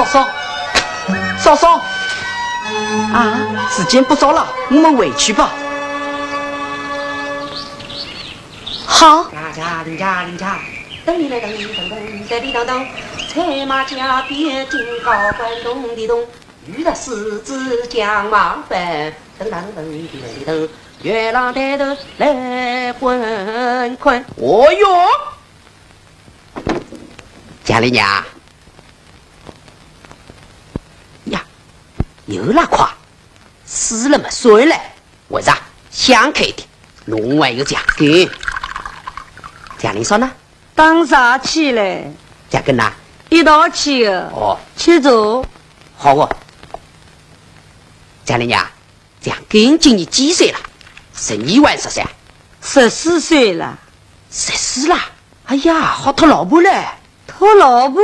嫂嫂，嫂嫂，啊，时间不早了，我们回去吧。好。噔哩来噔噔噔噔哩噔噔，策马加鞭金高官咚滴咚，遇到狮子将马奔，噔噔噔哩噔，月亮带头来滚滚。哦哟，家里娘呀，有那块死了嘛算了，为啥想开一点？弄完有奖金。家里说呢？当啥去嘞？奖金呐？一道去的。哦，去走。好哦。家里娘，奖金今年几岁了？12万14噻。14岁了。14了？哎呀，好讨老婆嘞！讨老婆？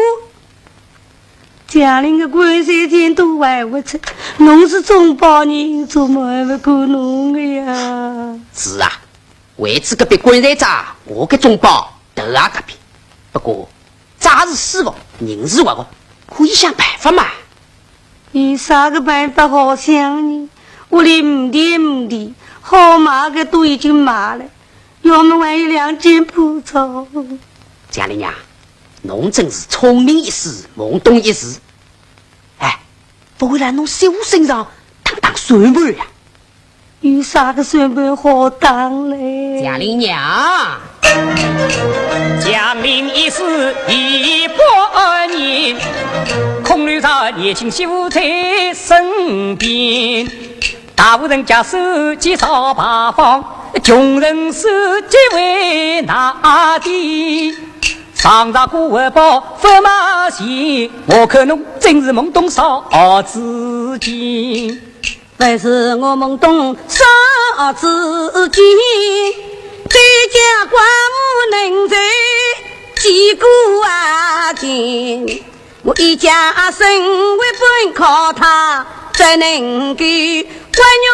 家里的官司天都还不出，侬是中保人，怎么还不过侬的呀？是啊，为此隔壁官司渣，我给中保都啊隔壁。不过渣是死亡，人是活的，可以想办法嘛。有啥个办法好想呢？屋里5地，好买的都已经买了，要么还有2间铺草。家里娘，侬真是聪明一时，懵懂一时。哎，不会让侬手身上当算盘呀？有啥个算盘好当嘞？家里娘，江陵一时100年，空留着年轻媳妇在身边。大户人家手机少八方，穷人手机为哪地？上茶过河包分马行，我看侬真是懵懂少自己。还是我懵懂少自己，在家寡妇能在几股情，我一家生活本靠他，才能给关牛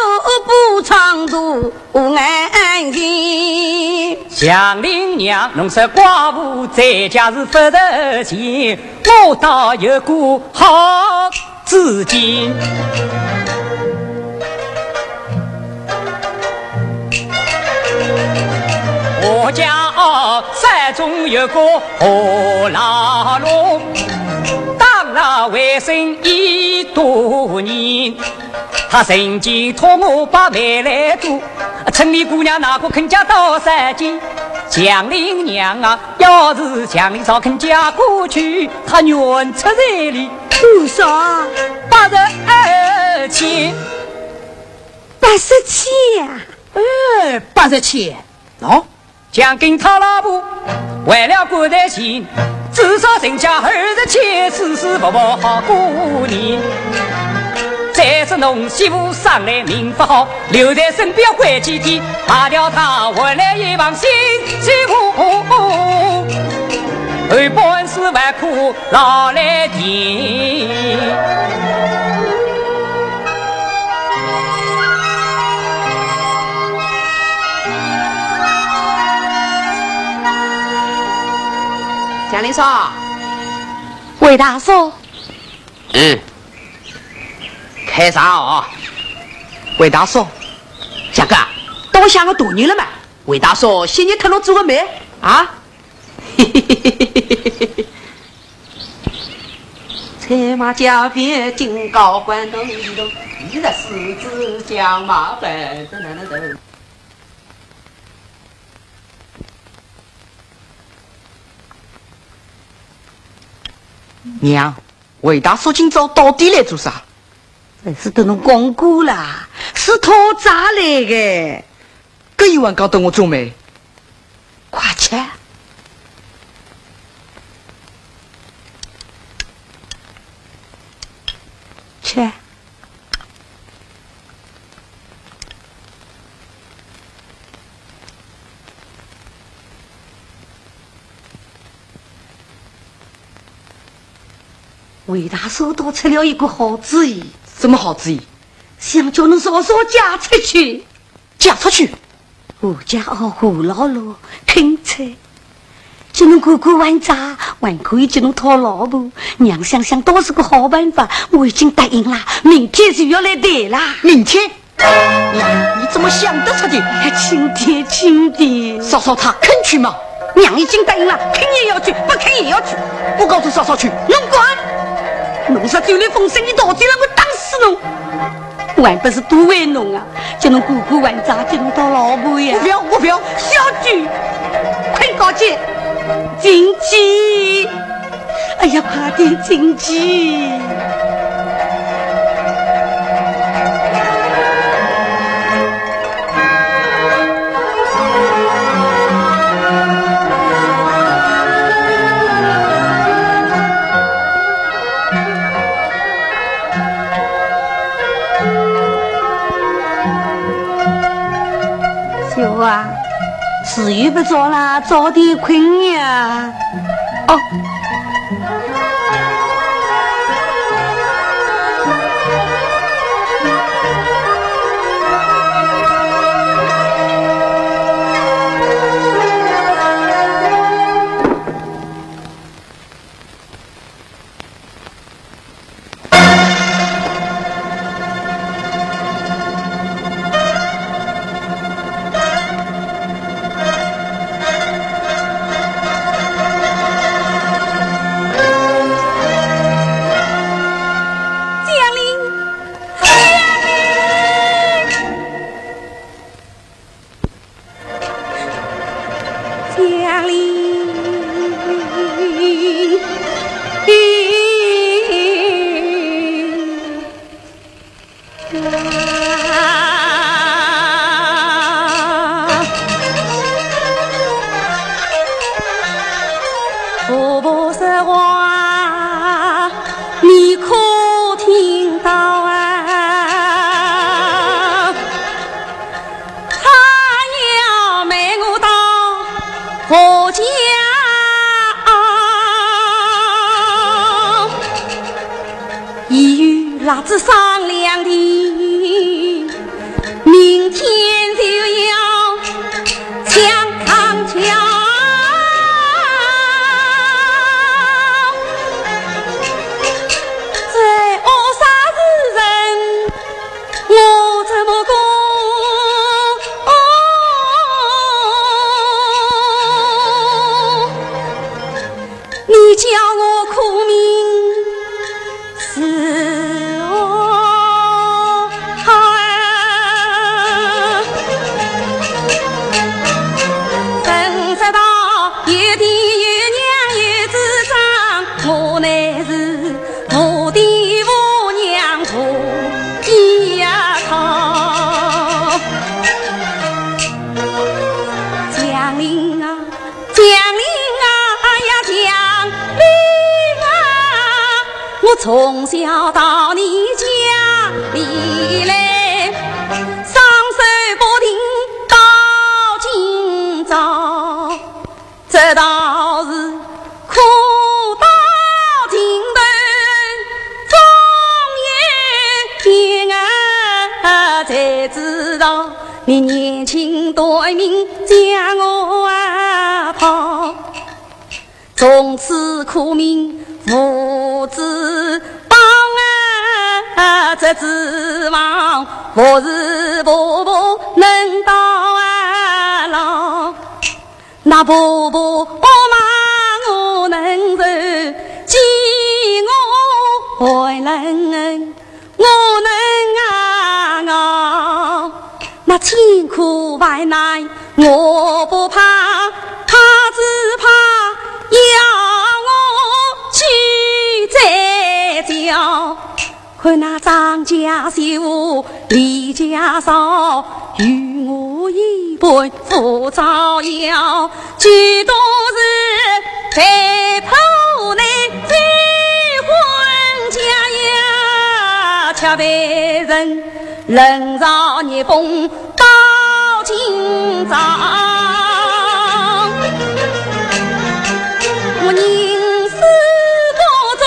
不长度安心。祥林娘，侬说寡妇在家是不得劲，我倒有股好资金。我家山中有个河拉龙，当了为生1多年。他曾经托我把煤来做，村里姑娘哪个肯嫁到山间？江陵娘啊，要是江陵少肯嫁过去，他愿出彩礼多少？82千。80千呀！80千，喏。想跟他老婆为了过得行，至少剩下20千，丝丝不好过年。再是侬媳妇上来命不好，留在身边关几天，怕掉他回来一房新媳妇，后半世万苦劳来填。江林嫂，魏大嫂，开啥哦？魏大嫂，江哥，当想个大人了嘛？魏大嫂，新年特侬做个媒啊？策马加鞭金高官咚滴咚，遇着狮子将马奔，噔噔噔噔。娘，魏大嫂今朝到底来做啥？这是等侬讲过啦，是讨债来的。搿有人讲等我做媒，快吃！吃！魏大嫂倒出了一个好主意。什么好主意？想叫侬嫂嫂嫁出去。嫁出去？我家胡姥姥肯菜，就能过过完渣，还可以就能讨老婆。娘想想都是个好办法，我已经答应了，明天就要来带啦。明天？娘，你怎么想得出的？亲爹，亲爹，嫂嫂她肯去吗？娘已经答应了，肯也要去，不肯也要去。我告诉嫂嫂去，侬管！侬说就来风声，你到底让我打死侬！我还不是多为侬啊，就能过过完渣，就能讨老婆呀！我不要！小菊，快告诫！进去！哎呀，快点进去！秀啊！时又不早了，早点困呀！哦。老子商量的，明天就要抢康桥。这恶杀之人，我怎么过？你叫我苦命是。从小到你家里来，双手不停到今朝，这倒是苦到尽头，终有天啊才知道，你年轻待命将我跑，从此苦命父子帮这指望我是婆婆能到老，那婆婆骂我能受，激我还能我能熬，那千苦万难我不怕，怕只怕要看那张家秀李家少，与我一般不造谣，许多是在头内追婚家呀，却被人冷嘲热讽到今朝。我宁死多中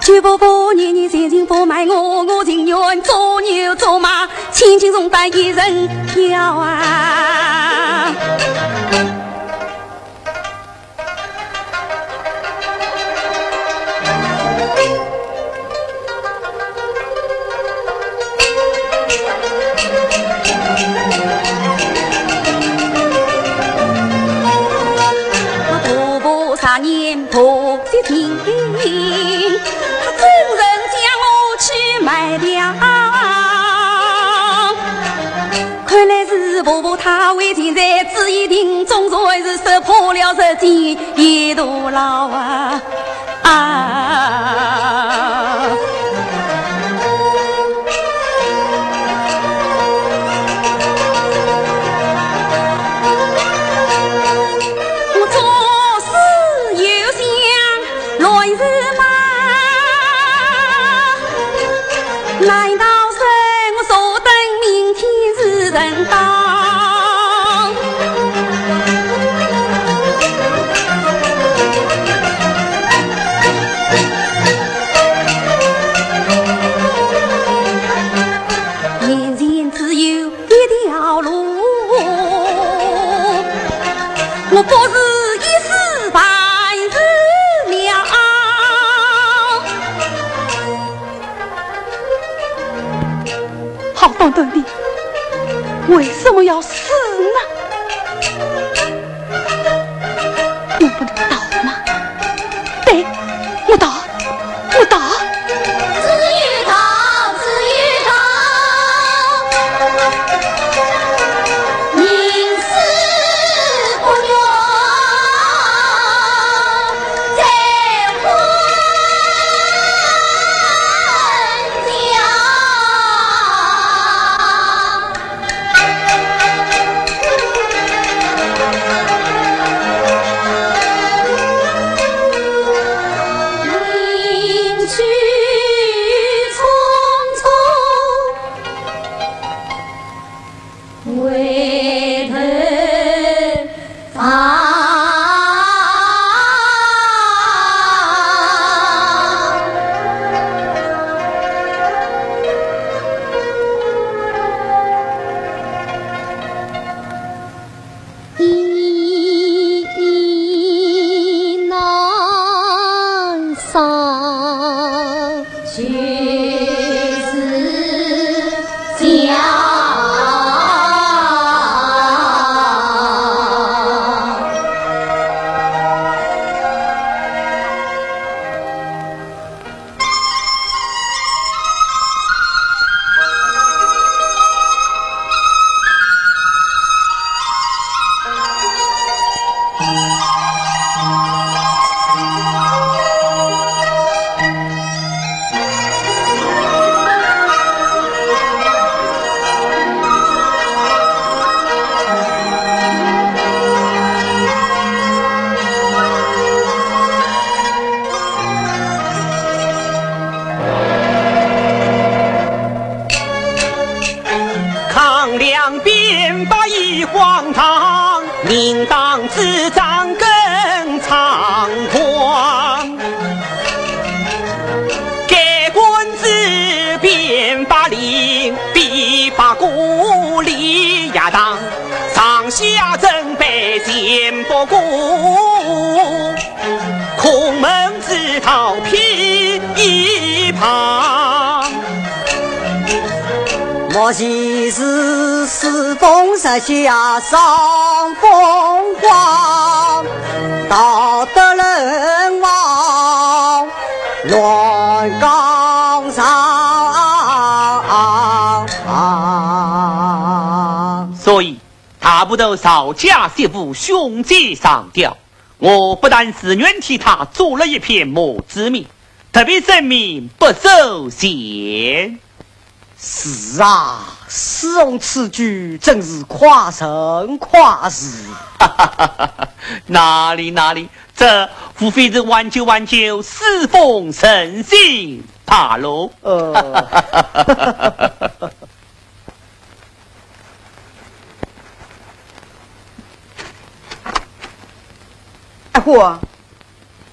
旧婆婆年年三斤不卖我情愿做牛做马，轻轻松带一人跳啊！婆婆啥年婆媳听，他众人将我去卖掉。看来是婆婆她为情在旨意定，终究还是受破了这件一大牢啊！我做事又想来日嘛，难道是我坐等明天是人当？眼前只有一条路，我不是一时半日了。好端端的，为什么要死呢？我不能倒吗？对，我倒，我倒。只有逃，只有逃，宁死不愿再还家。云去匆匆，回头望。意难上，却是家。抗两边把一荒唐，明当自长更猖狂。该官子便把令，必把故里亚当，上下正备先不顾，空门自逃披一旁。莫昔是四风山下上凤凰，道德人亡乱岗上。所以他不得少加些副凶吉上吊。我不但是愿替他做了一片墨之命，特别声明不受限。是啊，使用此举真是夸神夸事。哪里，这无非是挽救侍奉神仙罢喽。阿虎，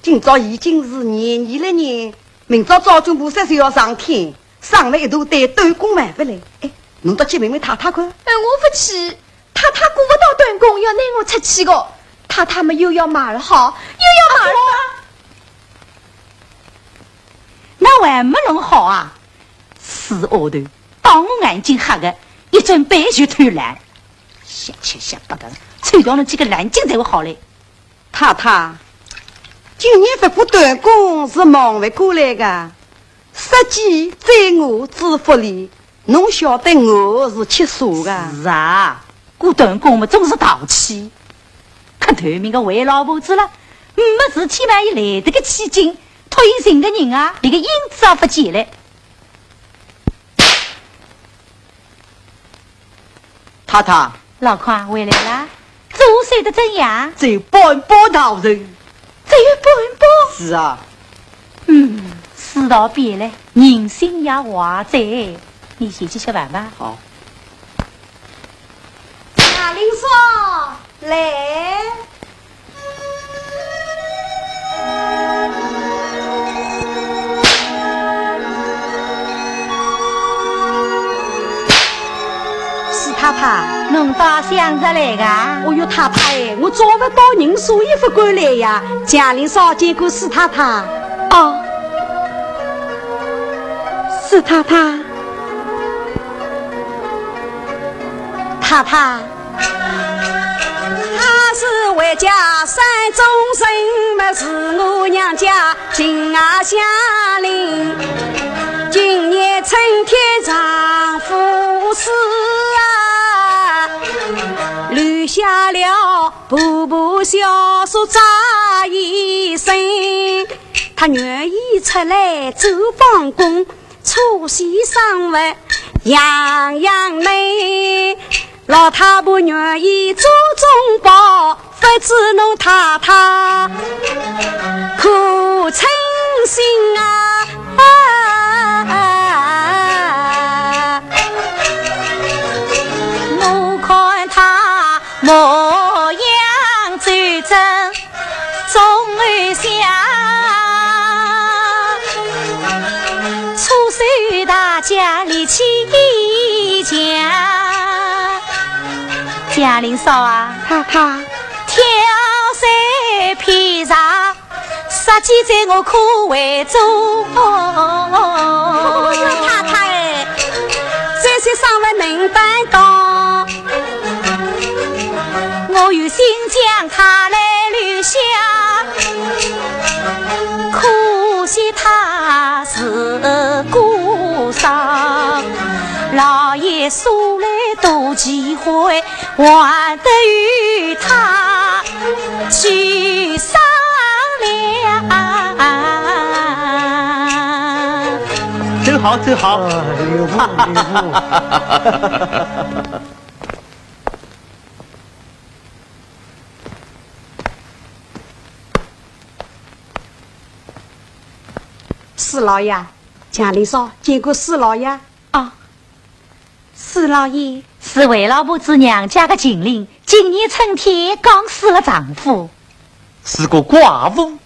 今朝已经是年了年，明朝赵军部3岁要上天，上了一大堆短工买回来。哎，侬到去问问太太看。我不去，太太顾不到短工，要拿我出去的。太太们又要马儿好，又要马儿大。那还没弄好啊！死丫头，当我眼睛黑的，一阵白就偷懒，瞎七瞎八的，穿掉了几个蓝巾才会好嘞。太太，今年发过短工是忙不过来的，杀鸡宰我知福利，侬晓得我是吃素的。是啊，过短工嘛总是淘气，可头名个为老婆子了，没事体嘛也来得个起劲，推行的人啊，连个影子也不见了。太太，老邝回来啦，做谁的怎样？这半包大人。只有半包。是啊。世道变了，人心也坏在。你先去吃饭吧。好。贾玲说来。太太，侬倒想着来个？哦哟，太太哎，我找不到人，所以不敢来呀。贾玲少见过史太太。哦，史太太，太太，他是为家山中人，么是我娘家亲儿相邻。今年春天丈夫死啊，留下了婆婆小叔扎一生。他愿意出来走访工，出席生活样样美。老太婆愿意做中保，不知侬太太可称心啊！我看他模样周正，总儿想出手大家里起强。贾玲嫂啊，太太，挑水披上，杀鸡在我可为中。哦哟，太太哎，这些尚未能担当，我有心将他来留下，可惜他是孤丧。老爷素来多忌讳，还得与他去商量。走好走好，留步留步。史老爷，贾玲嫂见过史老爷。哦，史老爷是韦老婆子娘家的近邻，今年春天刚死了丈夫，是个寡妇。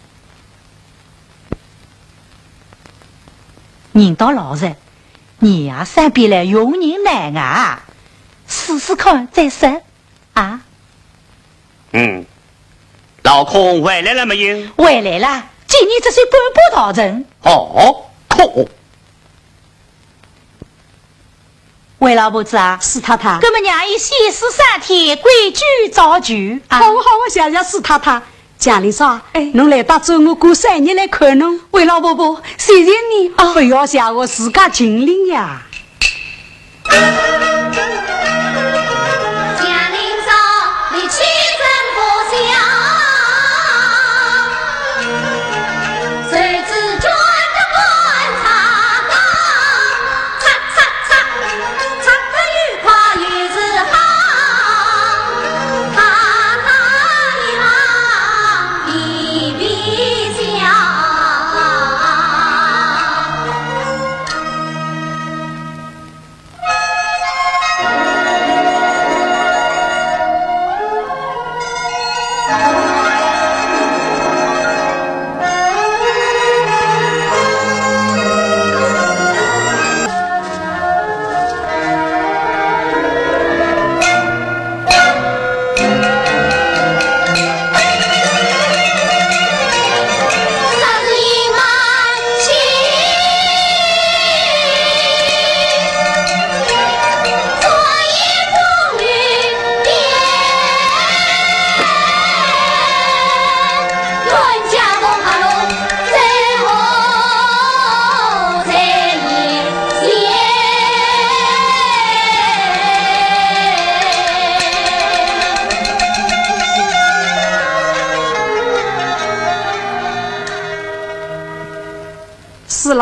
人到老实，你呀三边来用人难啊，试试看再说啊。老孔回来了没有？回来了，今年只算半步道人。哦，可。韦老婆子啊，史太太，哥们娘以先试3天，规矩照旧啊。好，我谢谢史太太。贾玲嫂，侬来到周我过生日来看侬。韦老婆婆，谢谢你，不要吓我自家亲邻呀。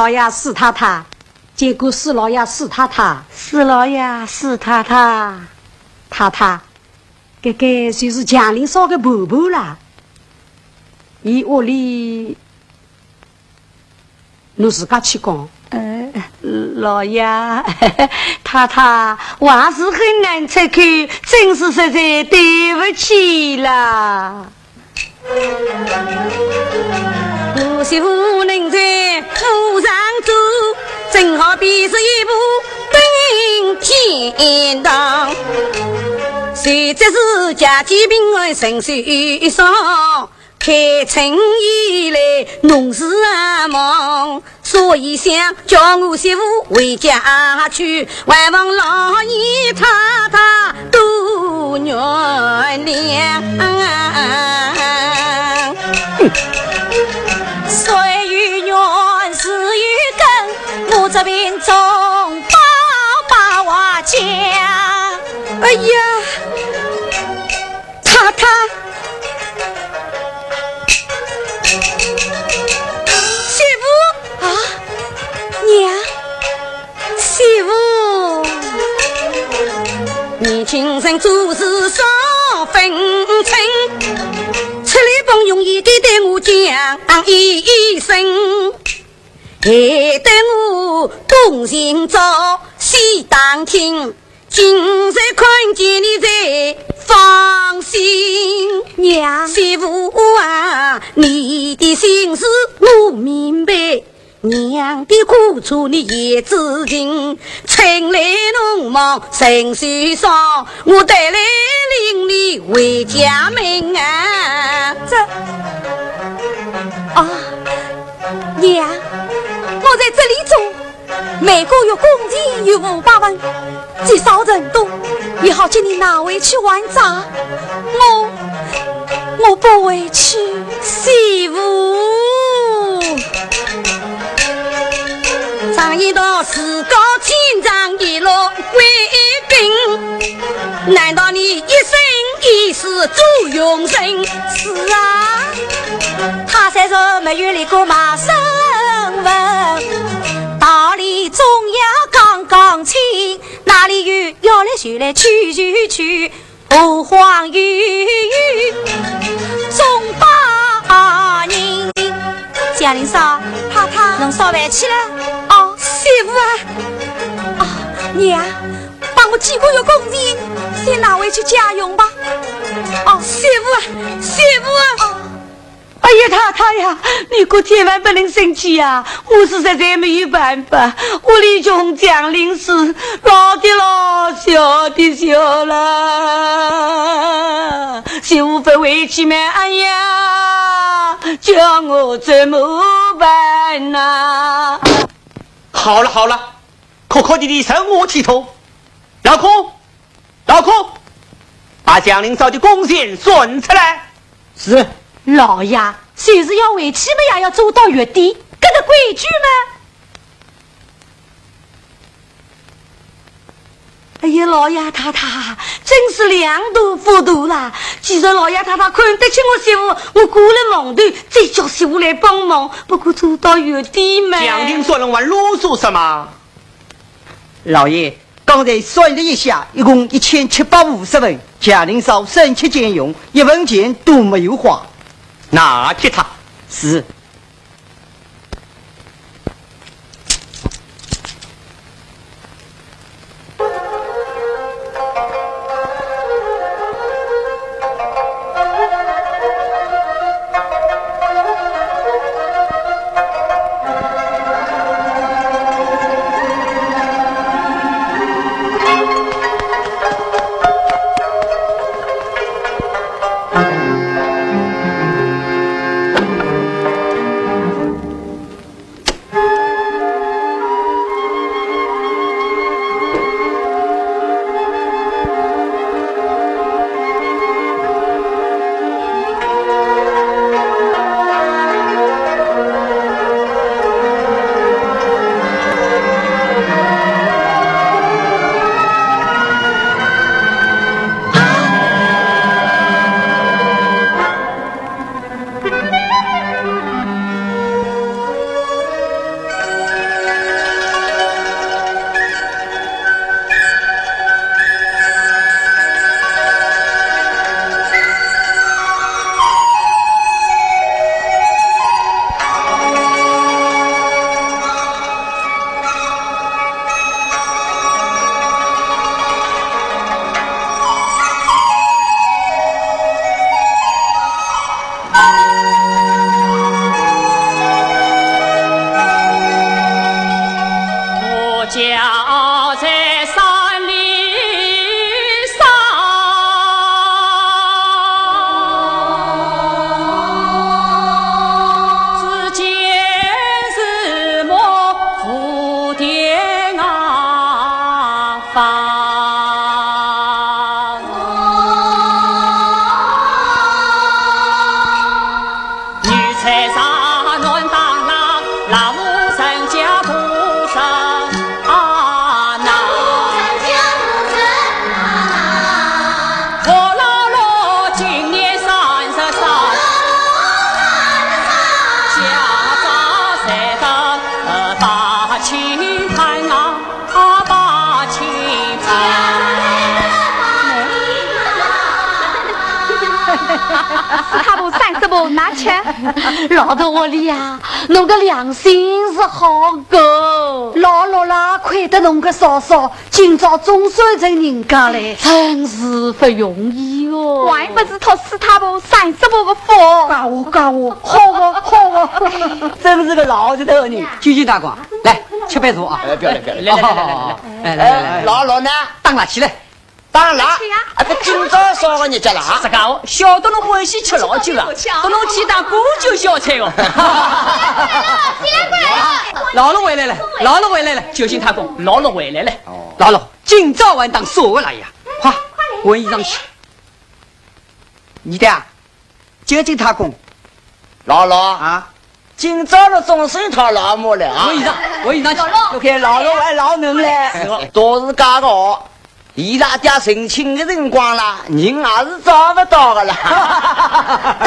老爷是太太，结果是老爷是太太，是老爷是太太，太太，这个就是强林嫂的婆婆啦。伊屋里，侬自家去讲。老爷，太太，我还是很难拆开，真是实在对不起啦。我媳妇能在路上走，正好比是一部登天堂。谁知是家家平安顺水上，开春以来农事忙，所以想叫我媳妇回家去，还望老爷太太多原谅。水与源，是与根，我这边中把话讲。哎呀，太太，媳妇啊，娘，媳妇，你亲生做事少分清，吃力不容易的对我讲一声，害得我东行走西当听，今日看见你才放心。娘，媳妇啊，你的心思我明白，娘的苦楚你也知情，春来农忙盛水上，我带来领你回家门啊。娘，我在这里住，每个月工钱有500文，积少成多，也好叫你拿回去还债。我不回去，媳妇，上一道自告千丈一路为兵，难道你一生一世做永生？是啊，他虽说没有那个马身份，道理总要讲清，哪里有要来就来去，何况有总把人。贾玲嫂，太太，侬烧饭去了？哦，媳妇啊，娘，帮我几个月工钱，先拿回去家用吧。哦，媳妇啊。哎呀，太太呀，你可千万不能生气呀！我是实在没有办法，我里穷讲临时，老的老，小的小了，媳妇不回去嘛，哎呀，叫我怎么办呐？好了，可可弟弟生我体头，老公，把江林嫂的工钱算出来。是。老爷，谁是要回去嘛，也要做到月底，这个规矩吗？哎呀，老爷太太真是两度糊涂啦！既然老爷太太看得起我媳妇，我过了忙头，再叫媳妇来帮忙，不过做到月底嘛。江林嫂能玩啰嗦什么？老爷，刚才算了一下，一共1750文，贾玲嫂省吃俭用，1文钱都没有花。拿给他。是。青菜啊，把青菜。他不30步拿去，老头我哩呀，侬个良心是好狗。老了啦，亏得侬个嫂嫂，今朝总算成人家嘞，真是不容易哦。还不是托死他步30步的福。嘎我，好哦，真是个老实头人。究竟大光，来吃杯茶啊！不要来，来，老呢？当了起来。当然，这今朝烧个日脚了啊！这家伙晓得侬欢喜吃老酒了，等侬去当古酒小菜哦。老了回来了，就信他讲，老了回来了。老了，今朝晚当说个来呀！快，换衣裳去。你的啊，究竟他讲，老啊，今朝的总算套老母了啊！换衣裳去，就看老了还老能嘞。都是假的哦。伊拉家成亲的辰光啦，人也是找不到的啦。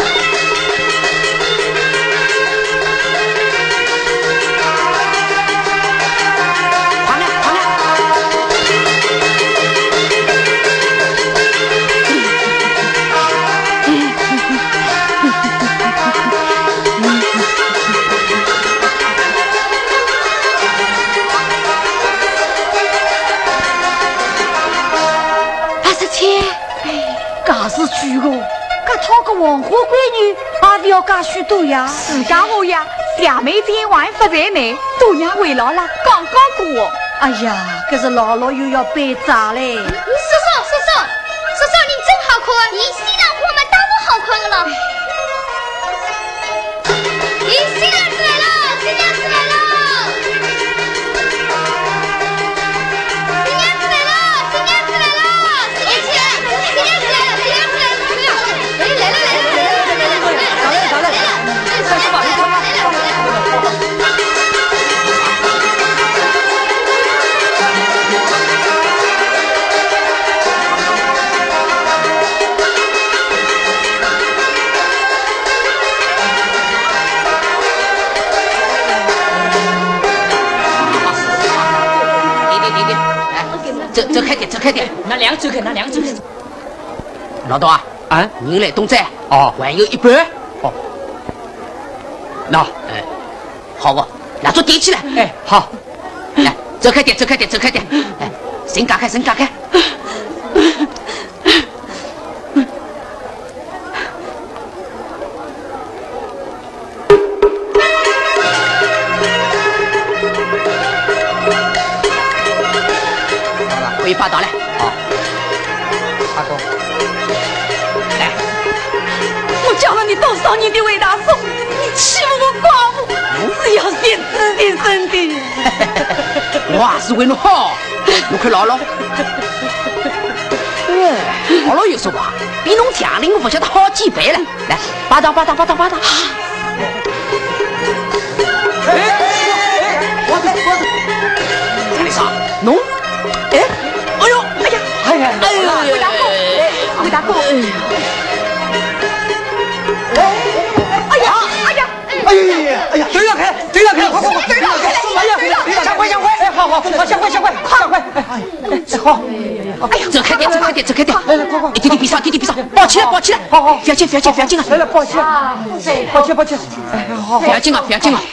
是举个，搿套个黄花闺女也不要介许多呀。自家我呀，小妹子还不在内，都让回老了刚刚过。哎呀，可是姥姥又要背债嘞。叔叔，你真好困，你西凉话嘛当然好困了。你新娘子来了，新娘子来了。走开点，拿2走开，老大啊，人来东寨哦，还有一半哦。那好哦，蜡烛点起来，好，来走开点，神打开。可以拔刀了，好，阿公，来，我教了你多少年的伟大颂，你欺负我寡妇，是要先自定身的。我也是为侬好，侬看老老有说话，比侬家里我不晓得好几倍了。来，拔刀。家里啥？侬？回答过。哎呀，队长开，快，向快，好，走开点，来，快，弟弟闭上，抱起来，好，不要紧啊，来，抱起，哎，好，不要紧啊，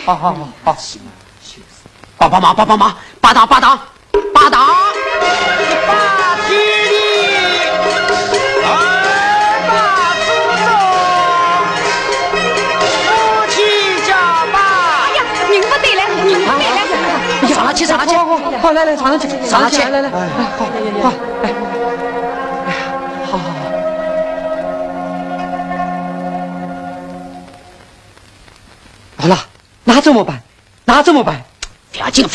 好，帮忙，拔刀。上去，好，来，上去，来，好，好，好了，那怎么办？不要紧，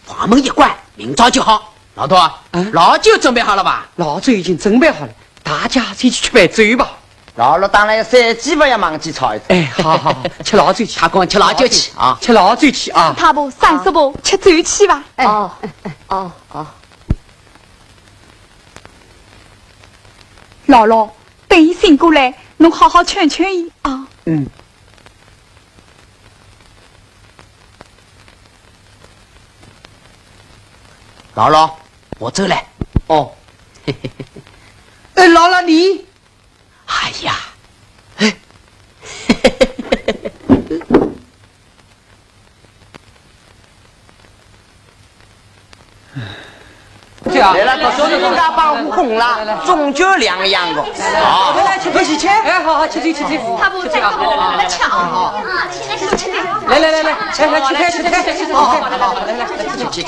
房门一关，明早就好。老多，老酒准备好了吧？老酒已经准备好了，大家先去杯酒吧。老了当然3鸡不要忘记炒一次。好，吃老酒去。他讲吃老酒去啊，吃老酒去啊。他不30步吃酒去吧。哦。姥姥，等伊醒过来，侬好好劝伊啊。嗯。姥姥，我走了。哦，姥姥你，哎呀，来了，说是人家把悟空了，终究两样的。好，来去喝喜吃。哎，好，去。他不在跟我们抢啊！现在是吃。来，去开。好，来，去。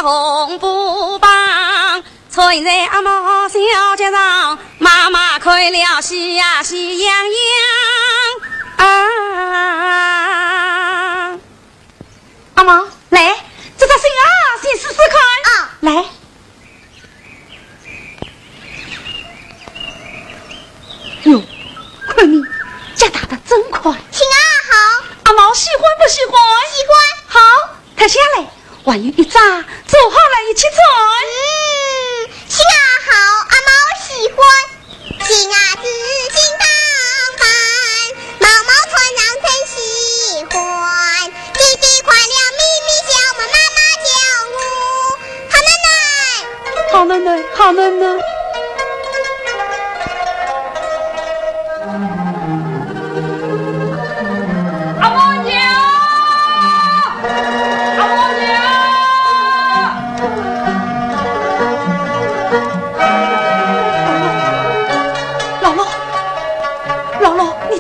红布棒，吹在阿毛小街上，妈妈看了喜呀喜洋洋啊！阿毛，来，这个心啊，先试试看啊，来。哟，看你家打的真快，亲啊好，阿毛喜欢不喜欢？喜欢。好，抬下来，万一一扎，做好了一起吹。亲啊好，阿毛喜欢。亲啊紫金当班，毛毛团长真喜欢。弟弟快了咪咪叫我妈妈叫我好奶奶，好奶奶，好奶奶。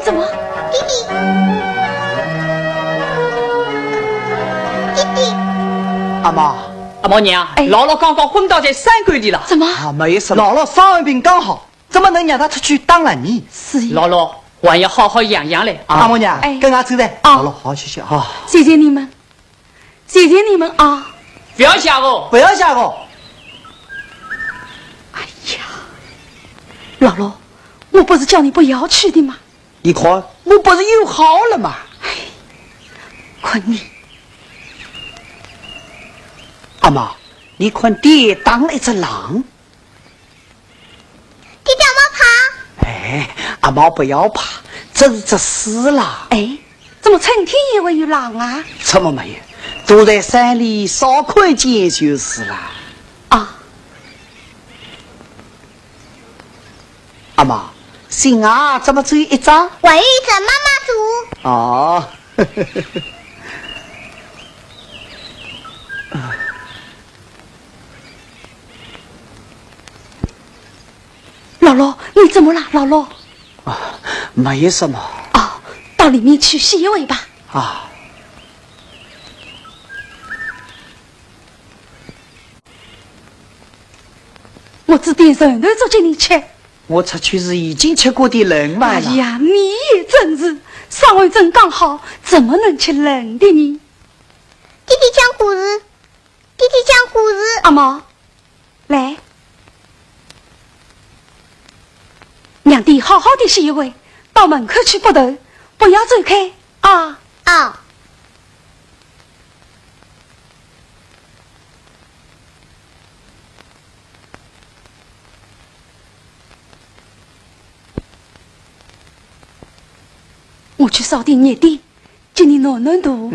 怎么，弟弟，阿妈娘，姥姥刚刚昏倒在山沟里了。怎么？啊，没事。姥姥伤完病刚好，怎么能让她出去当了你？是呀。姥姥，还要好好养养嘞。阿母娘，跟俺走的。姥姥，好好休息啊。谢谢你们，谢谢你们啊！不要吓我，不要吓我。哎呀，姥姥，我不是叫你不要去的吗？你看，我不是又好了吗？哎，坤你，阿妈，你看爹当了一只狼。爹爹我怕。哎，阿毛不要怕，这是只死狼。哎，怎么成天也会有狼啊？什么没有？都在山里烧看见就是了。啊，阿妈。心啊，怎么只有一张？我与着妈妈住。哦，姥姥，你怎么了，姥姥？啊，没什么。哦，到里面去洗一位吧。啊。我只点人头做给你吃。我出去是已经吃过的人嘛。哎呀，你也真是上回正刚好，怎么能吃人的呢？弟弟讲故事，弟弟讲故事。阿毛，来，娘弟好好的歇一会，到门口去拨头，不要走开啊！哦。我去烧点热的，叫你暖暖肚。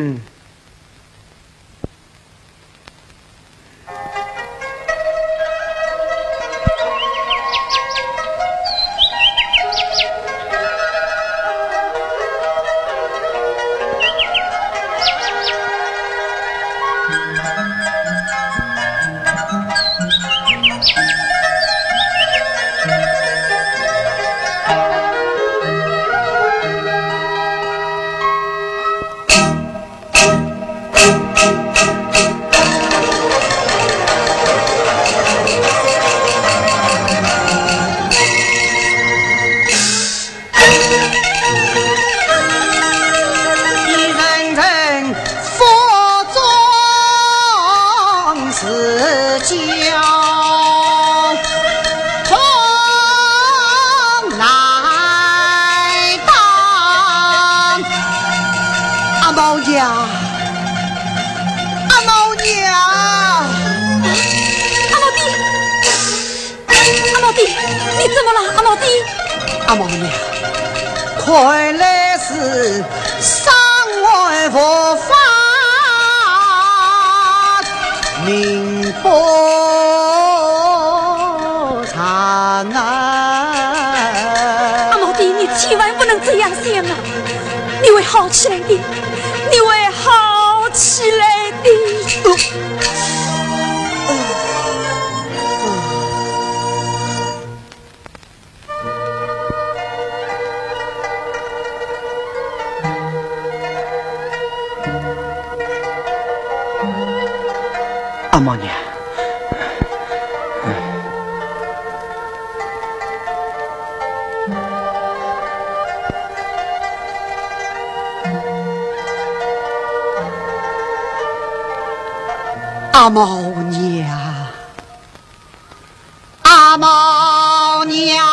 阿毛娘，快来是上外佛法明波长啊！阿毛弟，你千万不能这样想啊！你会好起来的，你会好起来的。阿毛娘，阿毛娘，阿毛娘。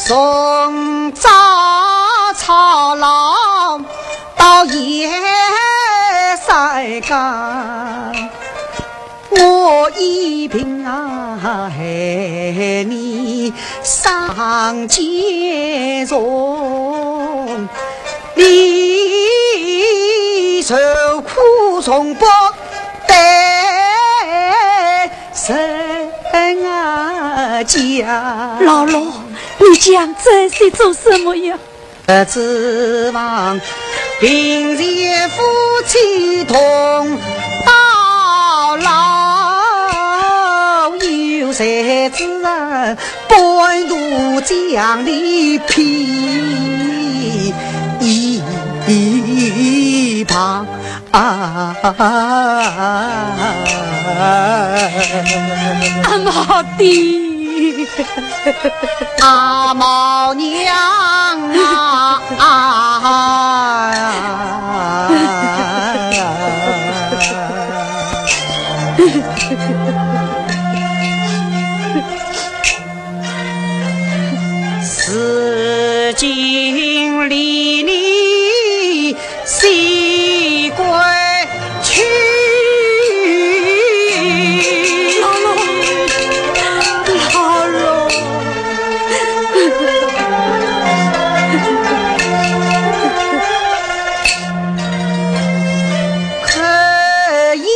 从早操劳到夜晒干，我一并啊害你上街中，你受苦从不得神啊家。姥姥，你讲这是做什么呀？指望平日夫妻同到老，有谁知半途将你劈一旁。阿毛弟，阿毛娘四经离离西归去，老罗，可也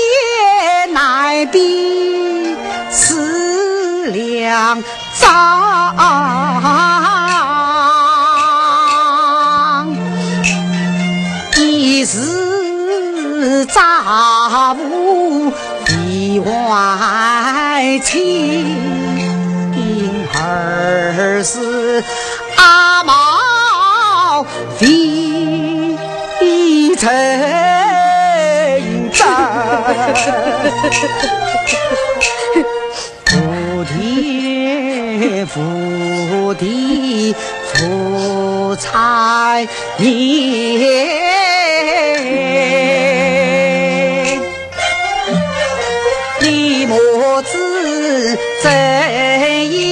乃比思量脏，一时杂物意外情，儿是阿毛非成真。福地福财年，你莫知怎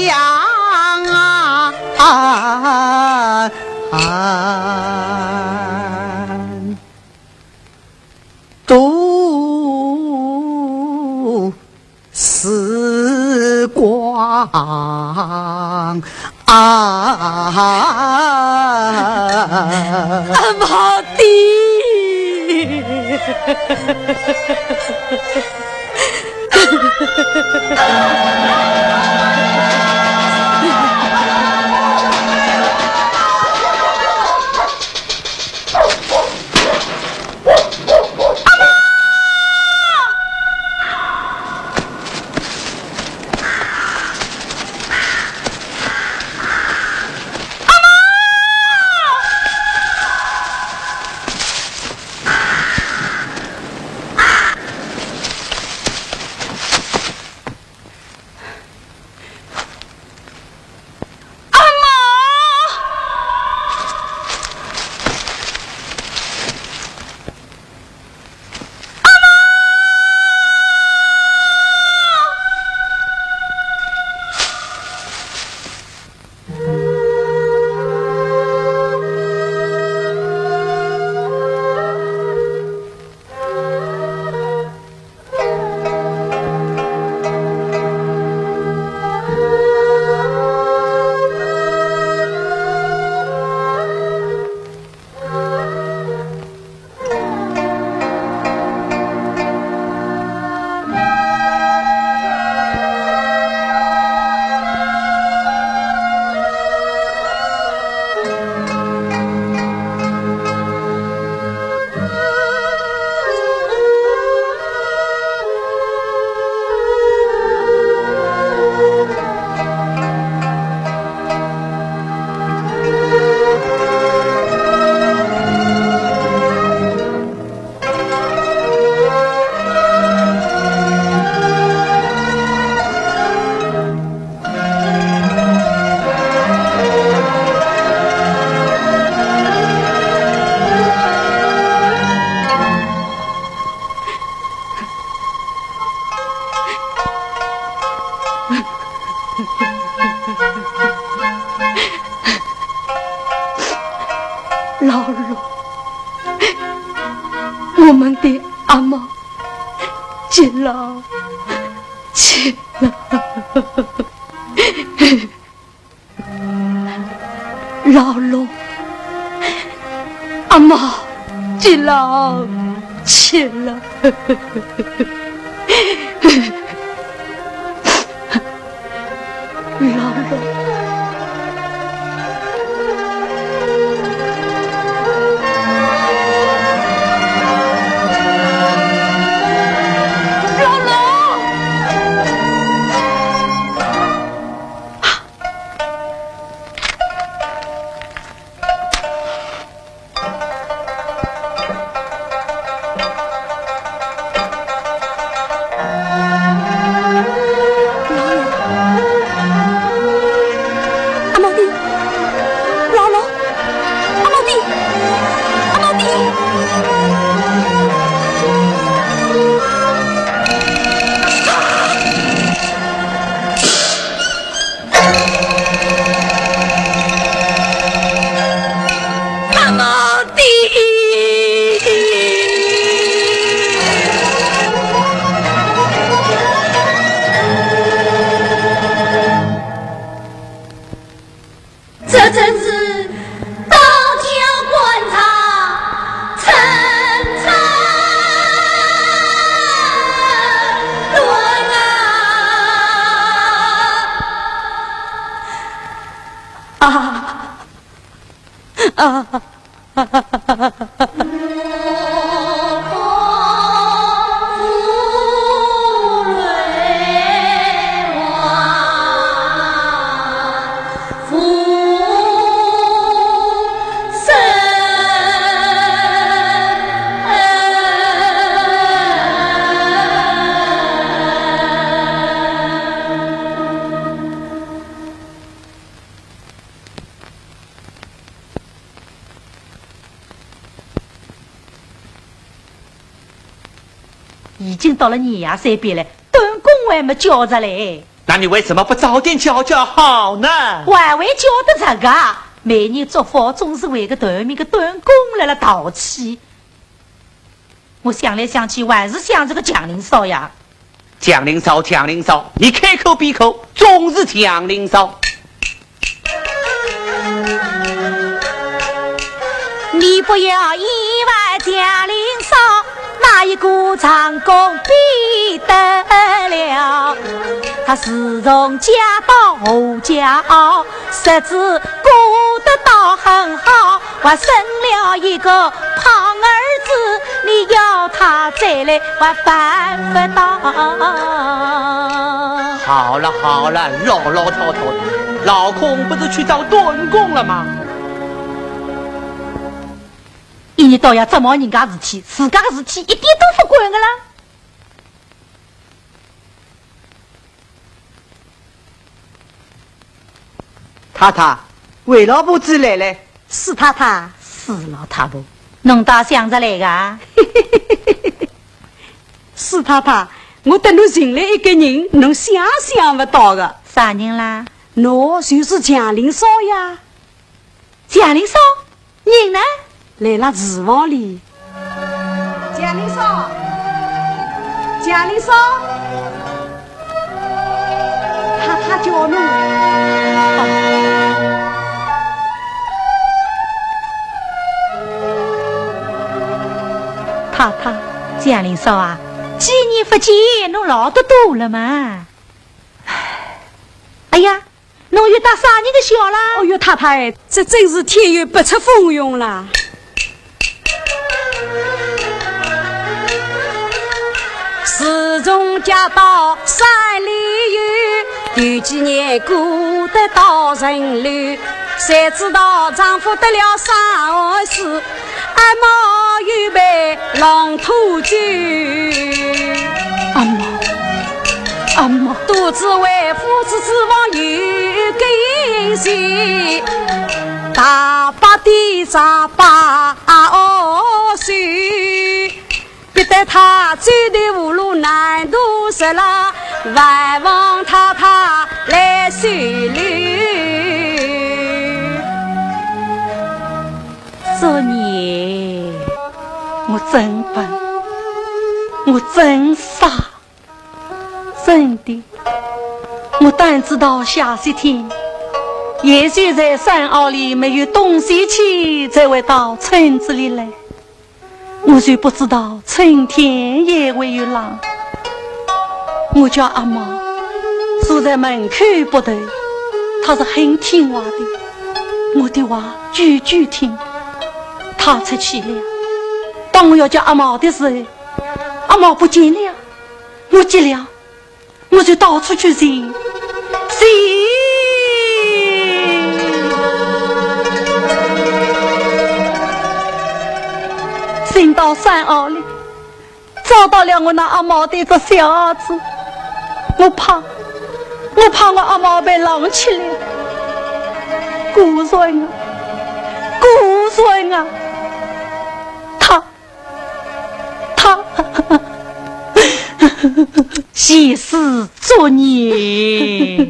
样度时光阿毛弟。老罗，我们的阿毛去了，去了。老罗，阿毛去了，去了。老罗。毛弟，姥姥，阿毛弟，阿毛弟。这真是刀枪观察，层层论已经到了年夜3边了，顿工还没交着嘞。那你为什么不早点交好呢？还会交得着个？每年祝福总是为个团面个顿工来了淘气。我想来想去，还是想这个蒋林少呀。蒋林少，你开口闭口总是蒋林少。你不要以为蒋林少那一股长功比得了，他自从家道后家傲，实质过得倒很好，还生了一个胖儿子，你要他再来还办不到。好了，老套套的，老空不是去找顿工了吗？一年到夜折磨人家事体，自家的事体一点都不管的啦。太太，韦老婆子来了。是太太，是老太婆，侬倒想着来个？是太太，我等侬寻来一个人，侬想不到的。啥人啦？侬就是蒋林少呀。蒋林少，人呢？来了厨房里。蒋林少，蒋林少，他叫侬。太太，蒋林少啊，几年不见，侬老得多了嘛。哎呀，侬又打啥人的笑啦？哦哟，太太，这真是天有不测风云啦！自从嫁到山里有，头几年过得到人流，谁知道丈夫得了啥事？阿妈预备long土酒，阿妈肚子为夫子指望有根线，大把的杂把手，逼得他走的无路难度实了，万望太太来收留。昨年我真笨，我真傻，真的，我当知道下些天，也许在山坳里没有东西去，才会到村子里来。我就不知道春天也会有浪。我叫阿妈坐在门口不头，她是很听话的，我的话句句听。她出去了，当我要叫阿妈的时候，阿妈不见了，我急了，我就到处去寻。寻到山坳里，找到了我那阿毛的个小儿子，我怕我阿毛被浪起来，姑孙啊，姑孙啊，他写诗作孽。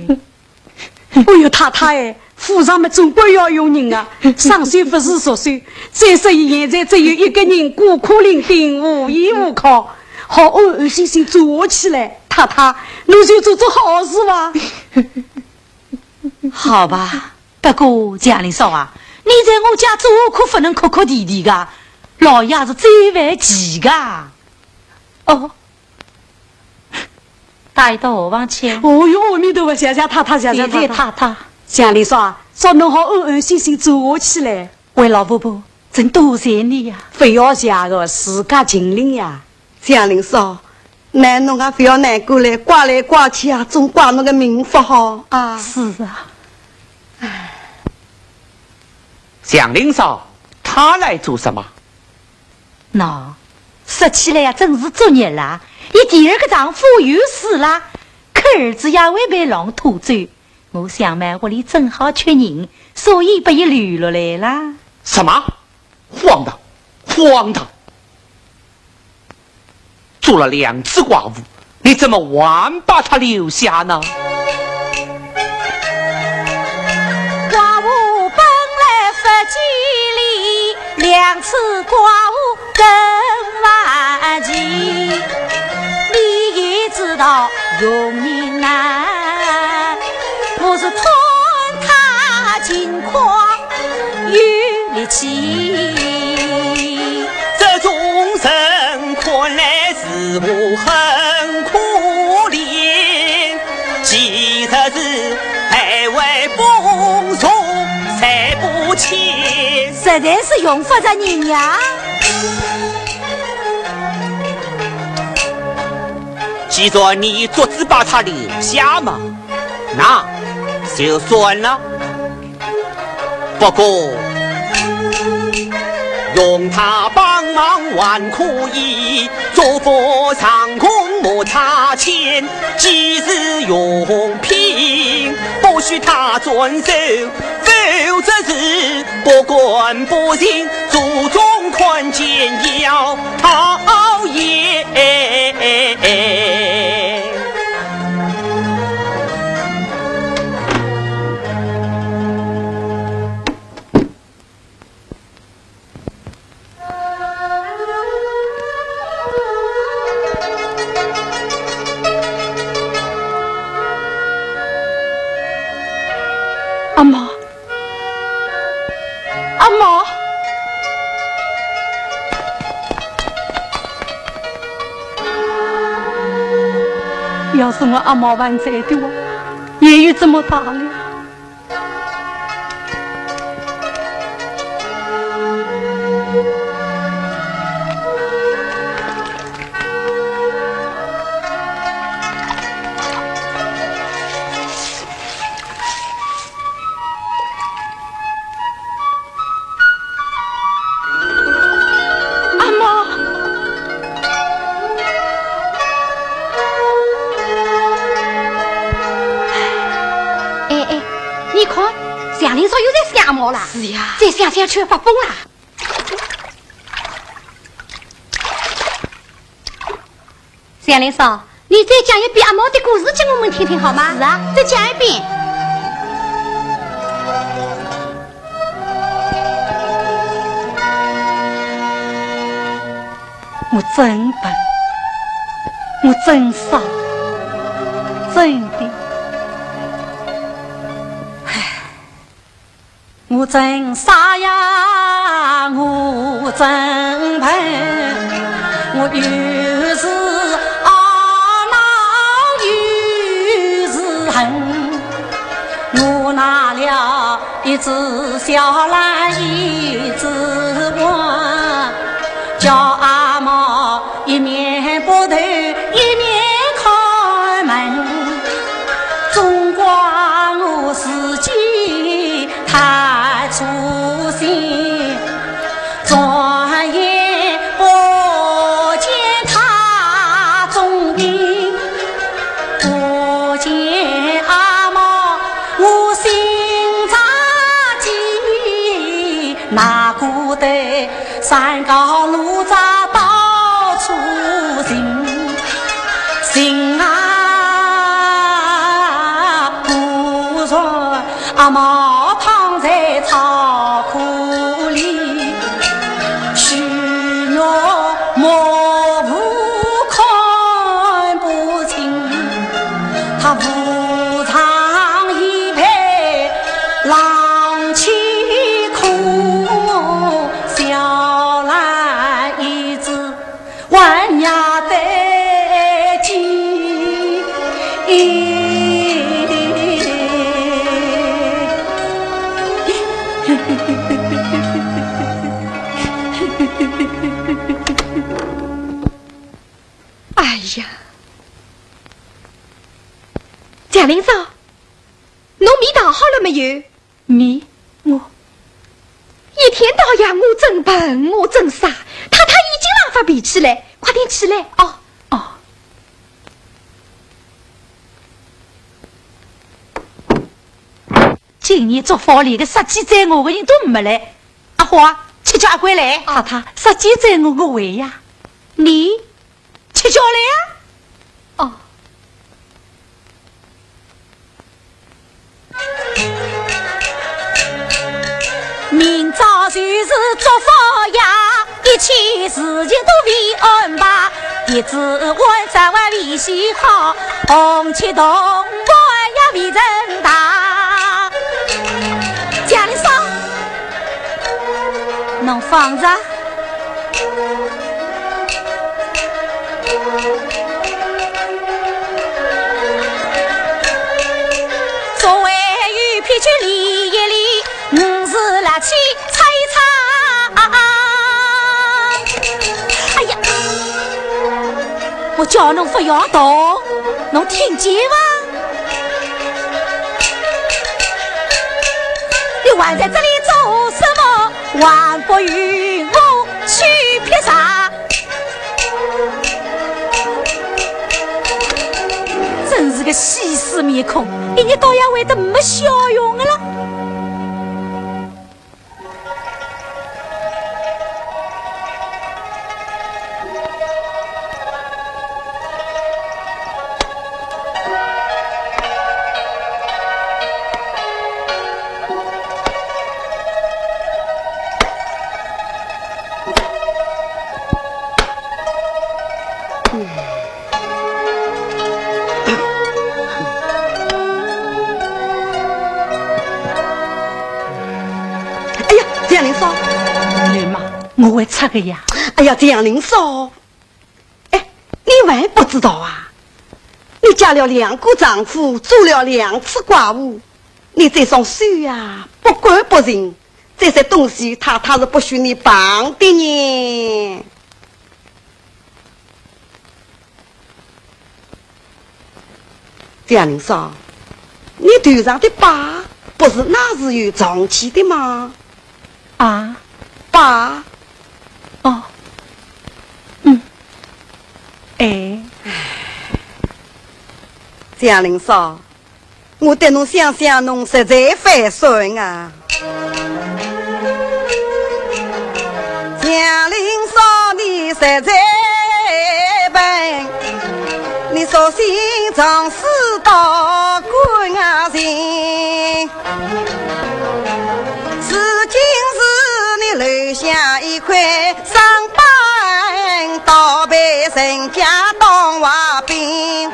哎呦，太太哎，府上面总归要用人啊，上岁不是说岁，再说现在只有一个人孤苦伶仃，无依无靠，好安安心心做起来。太太，你就做好事吧。好吧，不过贾玲嫂啊，你在我家做可不能哭哭啼啼的，老爷是最为急的。哦，带到我房去。哦哟，阿弥陀佛，谢谢太太，谢谢太太。贾玲嫂，说侬好安安心心做起来。喂，老婆婆，真多谢你呀！非要谢个，自家尽力呀。贾玲嫂，那侬还非要难过来挂去啊，总挂侬个命不好啊。是啊。蒋玲嫂，她来做什么？那说起来呀，真是作孽啦！你第二个丈夫又死了，可儿子也会被狼拖走。我想嘛，屋里正好缺人，所以把伊留落来啦。什么？荒唐！荒唐！做了2次寡妇，你怎么还把她留下呢？寡妇本来不吉利，2次寡妇更万吉。你也知道用人难，我是吞他金矿有力气。这众生看来是我很可怜，其实是还为风俗才不起，实在是用不着人呀。既然你做只把他留下嘛，那就算了。不过用他帮忙还可以，做佛上空莫差钱，即是用品不许他遵守，否则是不管不行，祖宗宽见要讨厌。阿妈，阿妈，要是我阿妈还在的话，也有这么大了。是呀，再想想去发疯啦！祥林嫂，你再讲一遍阿毛的故事给我们听听好吗？是啊，再讲一遍。我真笨，我真傻，真的。我真傻呀，我真笨，我又是懊恼又是恨，我拿了一只小蓝一只碗，叫阿毛一面拨头一面开门，总怪我自己太粗心，转眼不见他踪影，不见阿毛我心肠那古代山高路窄到处行，行啊不说阿毛躺在草库里，虚弱模糊看不清，他无常一配浪气苦，小兰一只万伢的鸡。哎呀，贾玲嫂，侬米打好了没有？米，我一天到夜我真笨，我真傻，太太已经让发脾气了，快点起来哦。哦，今年做房里的杀鸡宰我的人都没来，阿花去叫阿贵来。太太，杀鸡宰我个胃呀，你去叫来呀。哦。明朝就是做法呀，一切事情都为安排。一只碗三碗为洗好，红旗铜碗呀为人大。贾玲嫂，侬放着。作为玉皮去理一理，是拿起擦一擦。哎呀，我叫侬不要动，侬听见吗？你还在这里做什么？还不与我去劈杀？真是个西施面孔，一日到夜会得没笑容的了。我会擦个呀！哎呀，蒋玲嫂，哎，你还不知道啊？你嫁了2个丈夫，做了2次寡妇，你这双手呀，不管不认，这些东西太太是不许你帮的呢。蒋玲嫂，你头上的疤不是那是有长期的吗？啊，疤。哦，嗯，哎，蒋玲嫂，我对侬想想，侬实在反顺啊！蒋玲嫂，你实在笨，你索性尝试到官啊人，如今是你留下一块伤疤，倒被人家当话柄。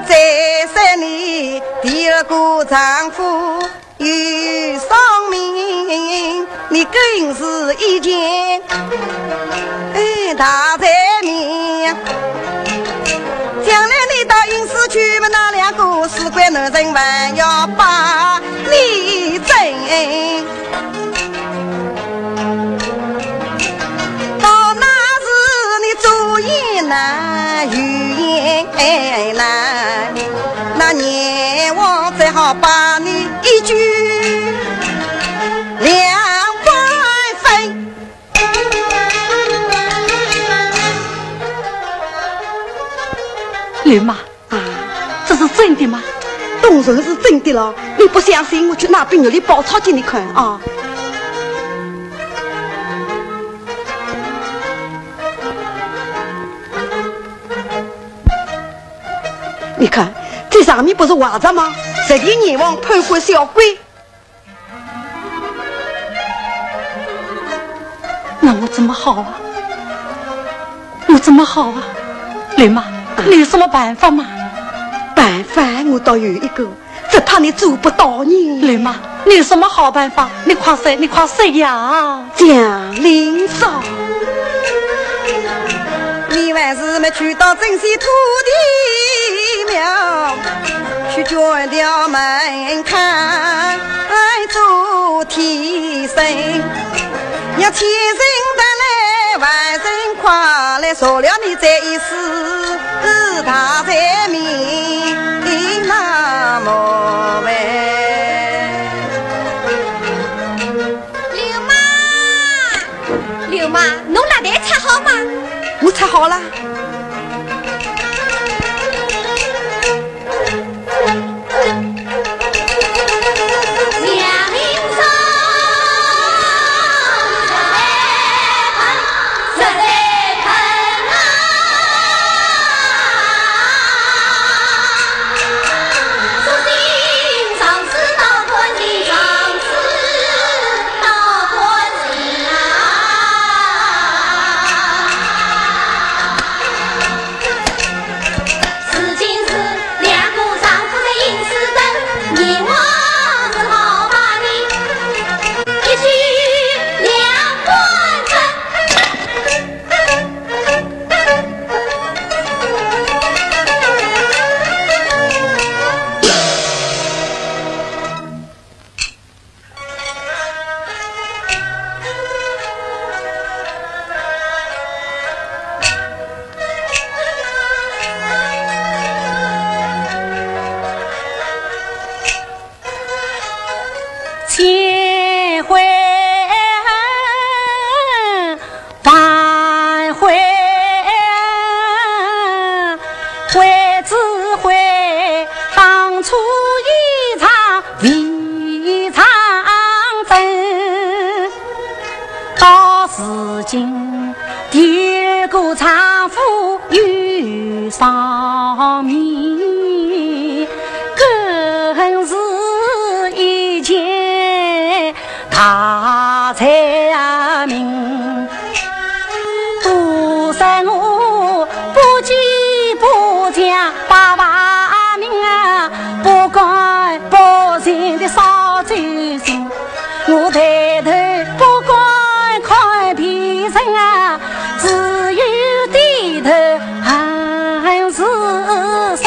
再说你第2个丈夫有丧命，你更是一件大财命。将来你到阴司去嘛，那2个死鬼男人还要把你整。到那时你主意难，语言难，那阎王只好把你一句2万分。刘妈啊，这是真的吗？当然是真的了，你不相信我去拿冰肉里包抄给你看啊！你看这上面不是画着吗？这里阎王判官小鬼。那我怎么好啊？我怎么好啊？雷妈，你有什么办法吗？办法我倒有一个，只怕你做不到呢。雷妈，你有什么好办法？你快说，你快说呀！蒋灵嫂，你还是没去到珍稀土地庙，去捐掉门看做替身，要千人得来万人夸，来说了你这一世大财命那么美。刘妈，侬那点菜好吗？我菜好了。上面更是一件大财命，不算我不急不讲把把命啊，不管百姓的少走心，我抬头不管看别人啊，只有低头还是神。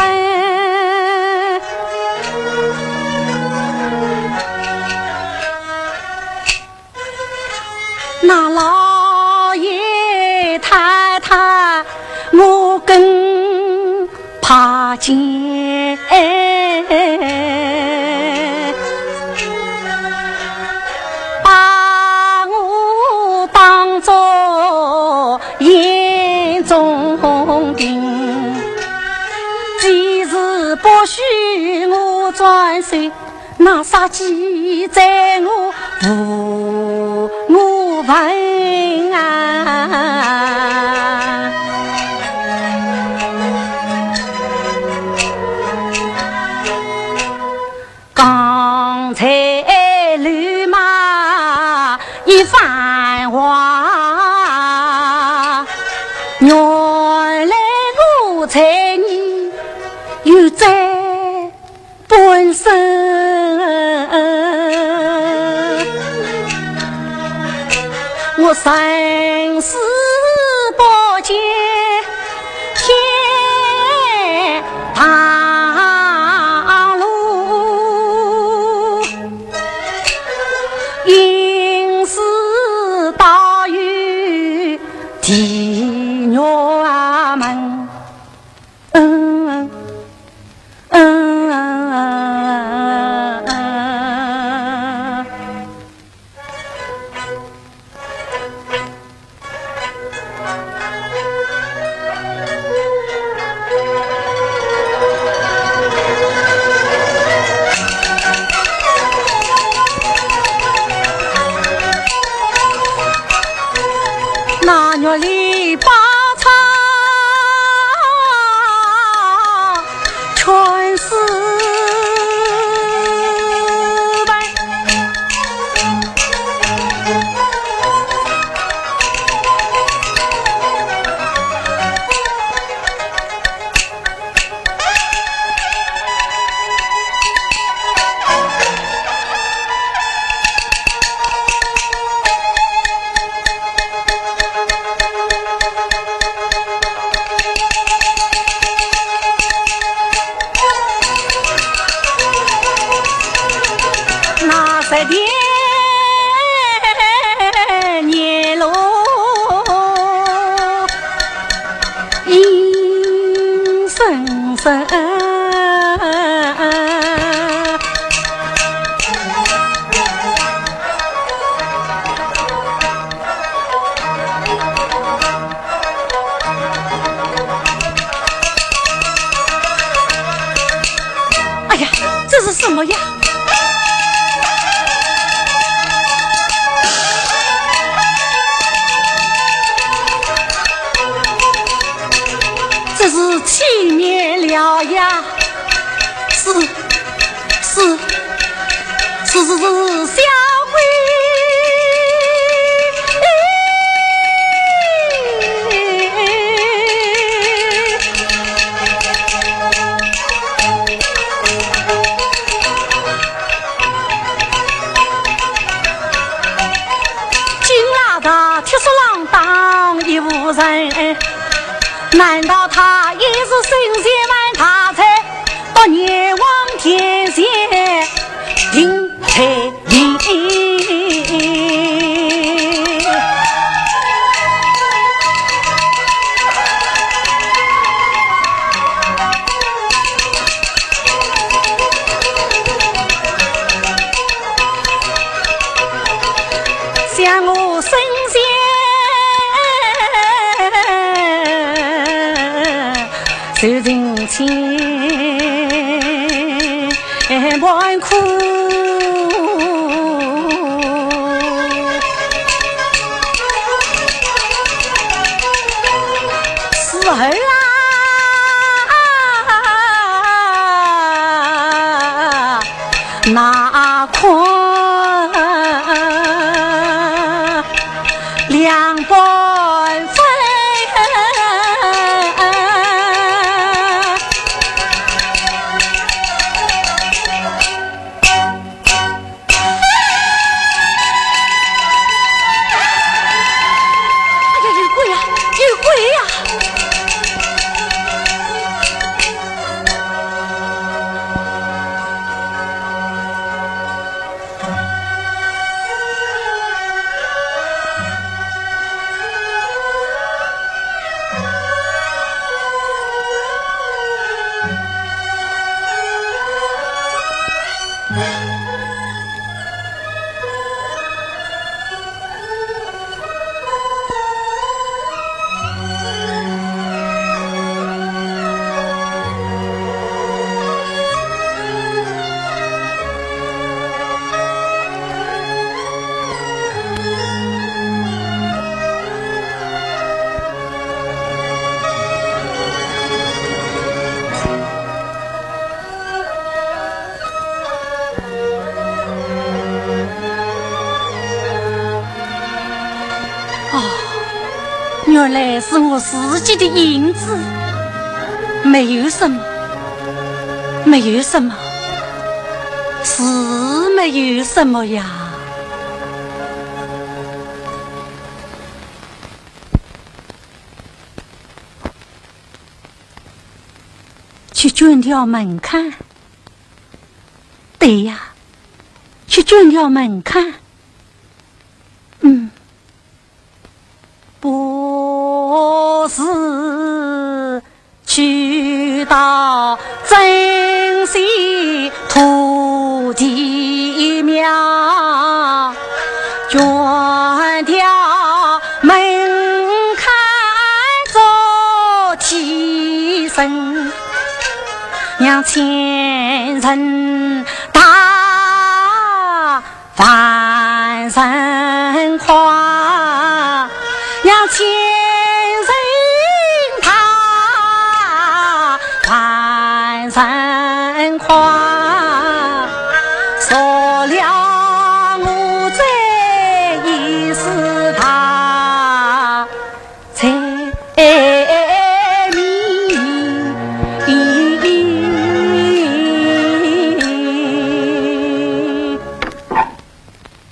那老爷太太我更怕见，把我当作眼中钉，既是不许我转身，那杀鸡在我我问啊，刚才驴马一番话，原来我猜你有在本身，我生死不见天堂路，因事大于地狱门。那月里么呀？这是欺免了呀！是小鬼。铁石浪荡一无人，难道他也是神仙满他才多年往天仙听彩音？像我神仙受人情万苦，时候啊，哪困两半分。原来是我自己的影子，没有什么，没有什么，是没有什么呀。去卷条门看，对呀，去卷条门看，不是去到真西土地庙，卷条门看做替身，让前人大翻身夸，让前人他翻身夸，说了我这一世他才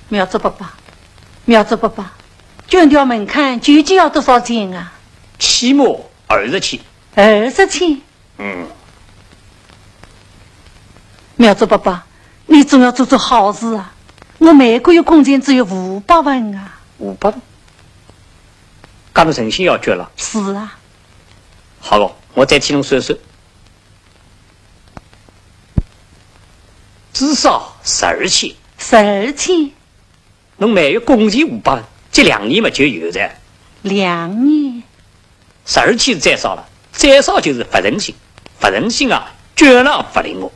苗子爸爸，苗子爸爸，卷条门槛究竟要多少钱啊？起码20钱。20钱。苗子爸爸，你总要做做好事啊！我每个月工钱只有500文啊。500文？干么诚心要捐了？是啊。好了，我再替侬算算，至少12钱。12钱。侬每月工钱500文，这2年嘛就有噻。2年12钱是再少了，再少就是不诚心，不诚心啊，捐了不灵我。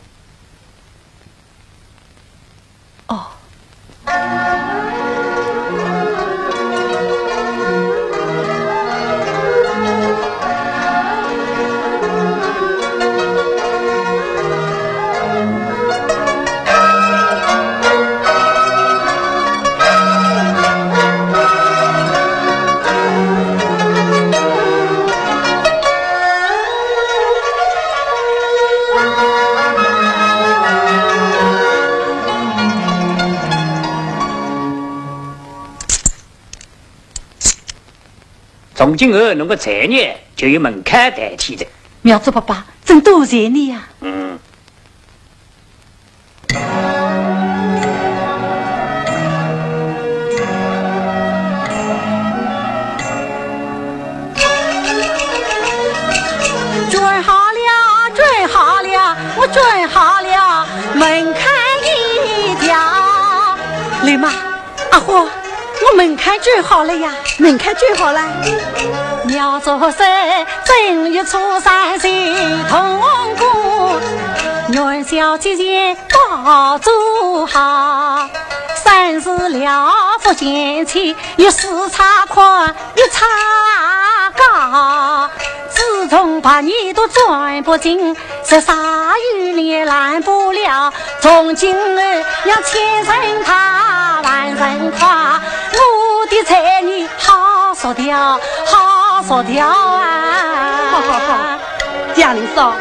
从今后侬个财业就由门槛代替的。苗族爸爸，真多谢你呀！准好了，我准好了，门槛一条。雷妈，阿花，我门槛准好了呀，门槛准好了。苗族生正月初三岁同过，元宵节前爆竹好。三十了福前期，一四叉宽，一叉高。自从把你都转不进，这啥雨你拦不了。从今儿要千声他万声夸，我的才女好说掉，好说掉啊！好，贾玲嫂，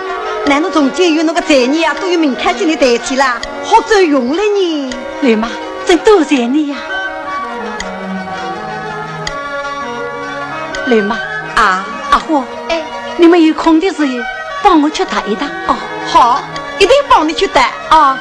难道从今有那个才女啊，都有门槛进来代替了？好走用了你，雷妈，真多谢你呀！雷妈啊，阿花，哎，你们有空的时候帮我去打一打哦。好，一定帮你去带啊。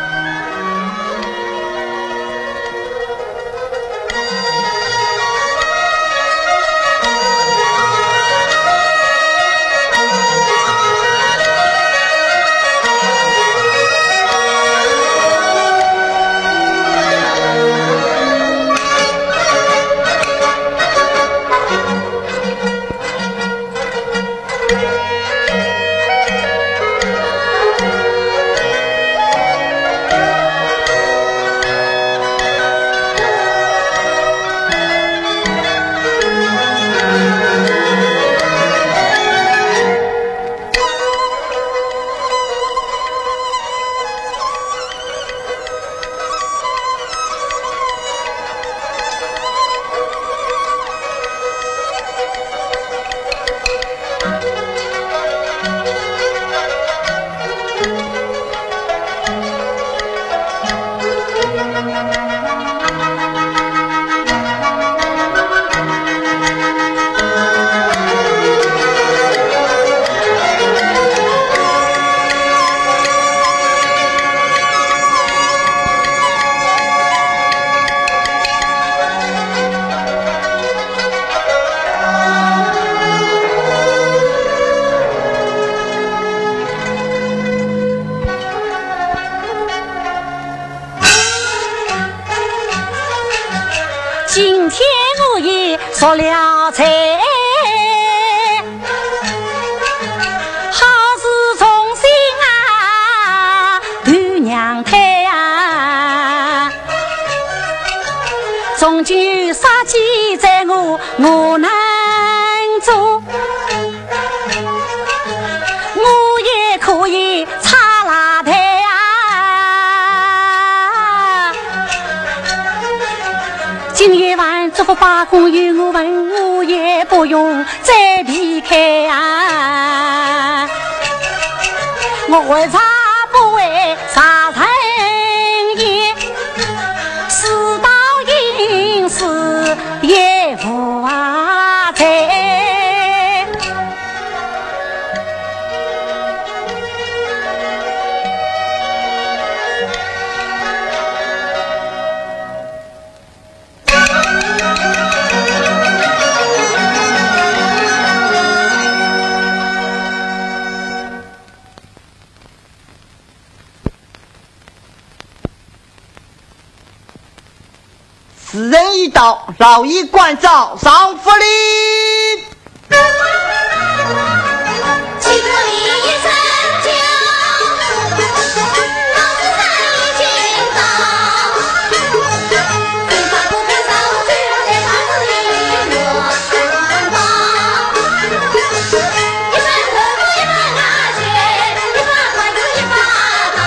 今天我也说了财，好事从心啊，对娘胎啊，终究杀鸡在我难做，我也可以擦邋遢。今夜晚这副八公有我问，我也不用再离开啊！我为啥不为啥人也？世道因是也无啊在。时人一到，劳役关照上福利。七个里三江，老子三一军高，兵法不平扫去，在他子里落山包。一番刻苦一番拿血，一把筷子一把刀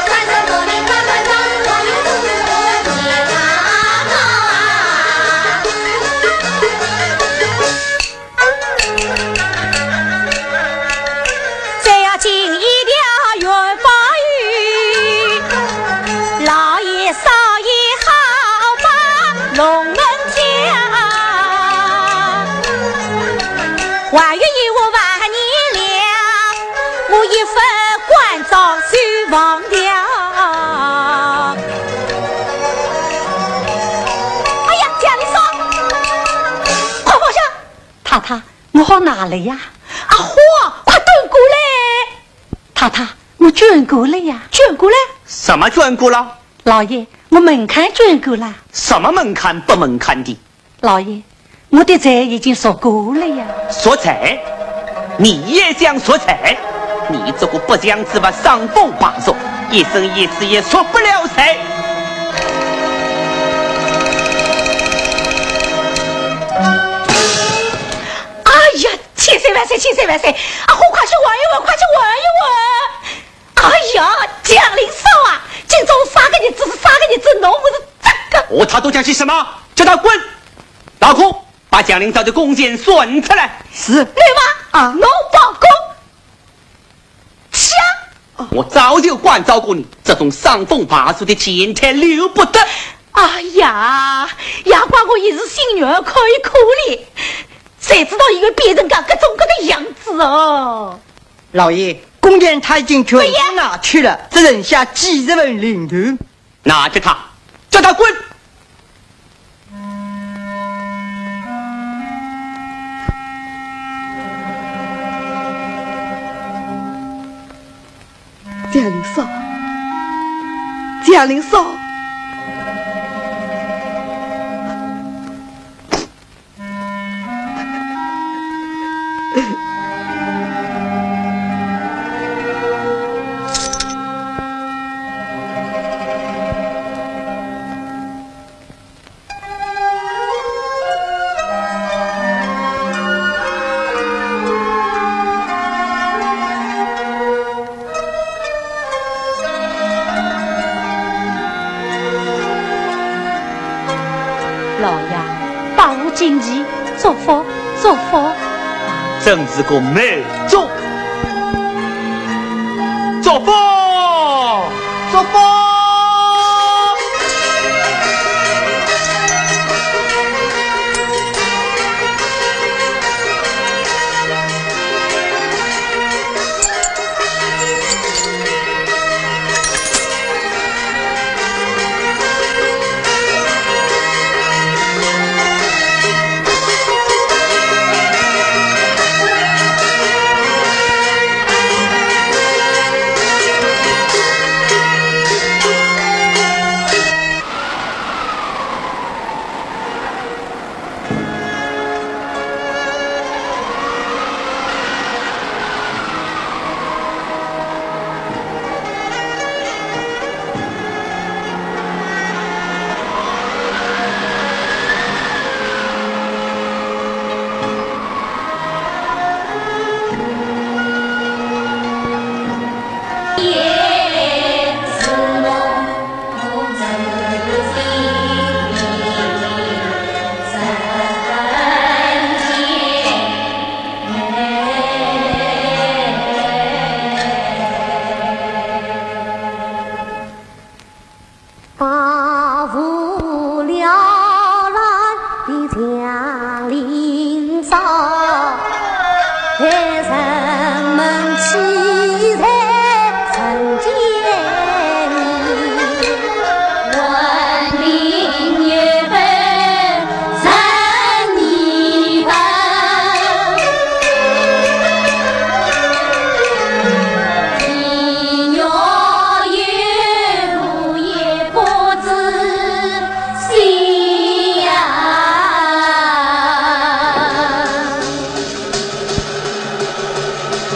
，30多年把官长，我有度你拿高啊！再要进一条元宝玉，老爷少爷好把龙门跳。我好哪来呀？阿花，快转过来！太太，我转过来呀，转过来。什么转过了？老爷，我门槛转过了。什么门槛不门槛的？老爷，我的债已经说过了呀。说财？你也想说财？你这个不讲子吧，伤风拔俗，一生一世也说不了财。哎呀，千岁万岁，千岁万岁！阿虎，快去闻一闻，快去闻一闻！哎呀，江林嫂啊，今朝3个日子是3个日子，侬不是这个？他都讲些什么？叫他滚！老虎，把江林嫂的弓箭算出来。是。来吧，啊，侬报功。枪！我早就关照过你，这种伤风拔俗的贱态留不得。哎呀，也怪我一时心软，可以可怜，谁知道伊会变成各种各的样子哦。老爷，弓箭他已经全部拿去了，只剩下几十文零头。拿着他，叫他滚！江林嫂，江林嫂。老爷，百无禁忌，祝福祝福。真是个美中，祝福祝福。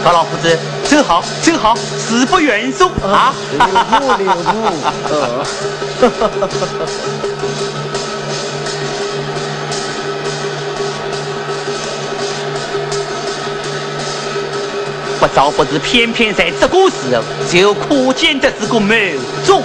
高老夫子，真好，真好，死不远送啊！留步。不招不知，偏偏在这个时候，就可见这是个谋中。